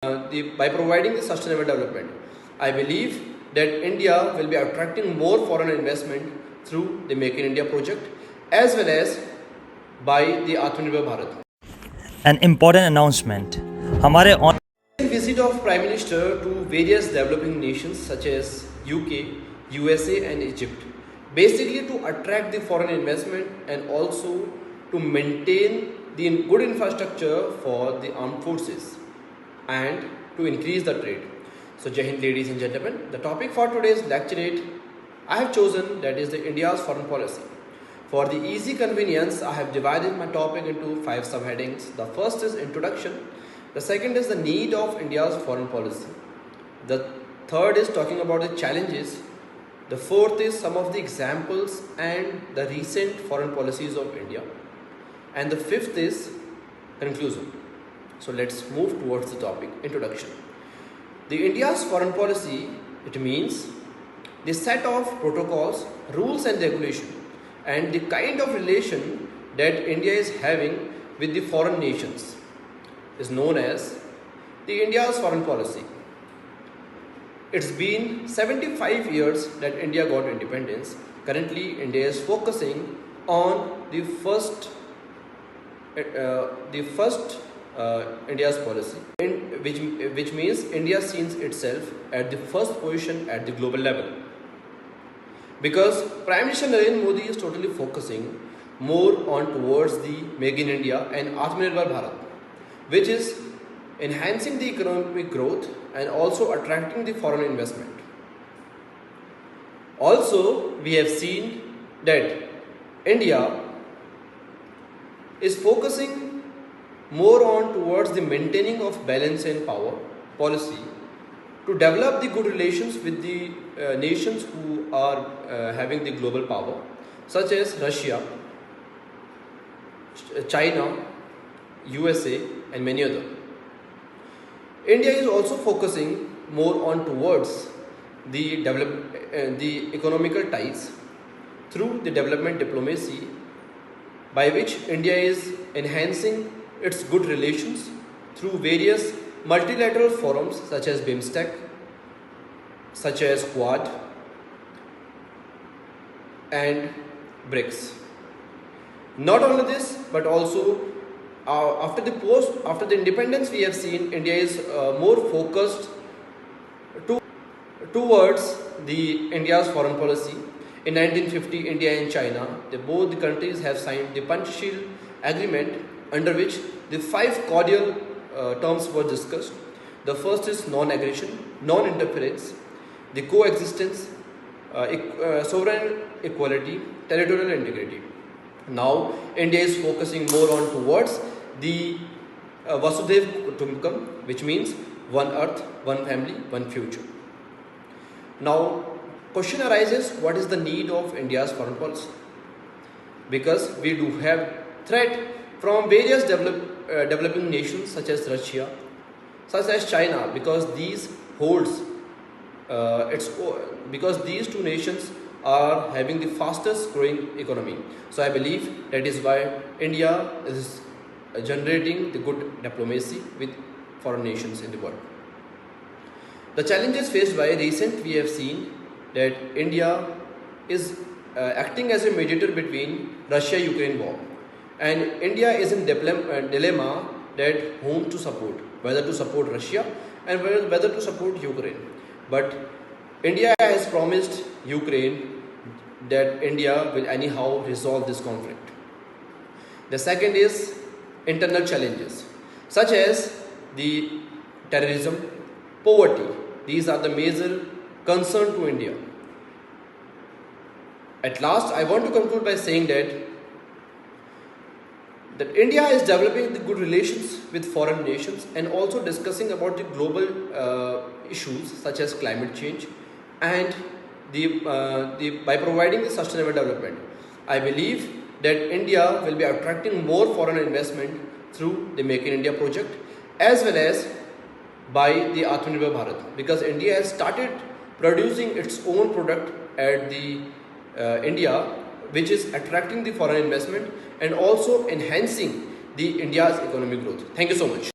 by providing the sustainable development. I believe that India will be attracting more foreign investment through the Make in India project as well as by the Atmanirbhar Bharat. An important announcement. हमारे Visit of Prime Minister to various developing nations such as UK, USA and Egypt, basically to attract the foreign investment and also to maintain the good infrastructure for the armed forces and to increase the trade. So Jai Hind, ladies and gentlemen, the topic for today's lecturette I have chosen, that is the India's foreign policy. For the easy convenience, I have divided my topic into 5 subheadings. The first is introduction. The second is the need of India's foreign policy. The third is talking about the challenges. The fourth is some of the examples and the recent foreign policies of India. And the fifth is conclusion. So let's move towards the topic, introduction. The India's foreign policy, it means the set of protocols, rules and regulation and the kind of relation that India is having with the foreign nations is known as the India's foreign policy. It's been 75 years that India got independence. Currently, India is focusing on the first India's policy, which means India sees itself at the first position at the global level. Because Prime Minister Narendra Modi is totally focusing more on towards the Make in India and Atmanirbhar Bharat, which is enhancing the economic growth and also attracting the foreign investment. Also, we have seen that India is focusing more on towards the maintaining of balance and power policy to develop the good relations with the nations who are having the global power, such as Russia, China, USA and many other. India is also focusing more on towards the economical ties through the development diplomacy, by which India is enhancing its good relations through various multilateral forums such as BIMSTEC, such as Quad and BRICS. Not only this, but also after the independence, we have seen India is more focused towards the India's foreign policy. In 1950, India and China, both the countries have signed the Panchsheel Agreement, under which the 5 cordial terms were discussed. The first is non-aggression, non-interference, the coexistence, sovereign equality, territorial integrity. Now, India is focusing more on towards the Vasudhaiv Kutumbakam, which means one earth, one family, one future. Now, question arises, what is the need of India's foreign policy? Because we do have threat from various developing nations such as Russia, such as China, because these two nations are having the fastest growing economy. So I believe that is why India is generating the good diplomacy with foreign nations in the world. The challenges faced by recent, we have seen that India is acting as a mediator between Russia-Ukraine war. And India is in dilemma that whom to support, whether to support Russia and whether to support Ukraine. But India has promised Ukraine that India will anyhow resolve this conflict. The second is internal challenges, such as the terrorism, poverty. These are the major concern to India. At last, I want to conclude by saying that India is developing the good relations with foreign nations and also discussing about the global issues such as climate change and by providing the sustainable development. I believe that India will be attracting more foreign investment through the Make in India project as well as by the Atmanirbhar Bharat, because India has started producing its own product at the India, which is attracting the foreign investment and also enhancing the India's economic growth. Thank you so much.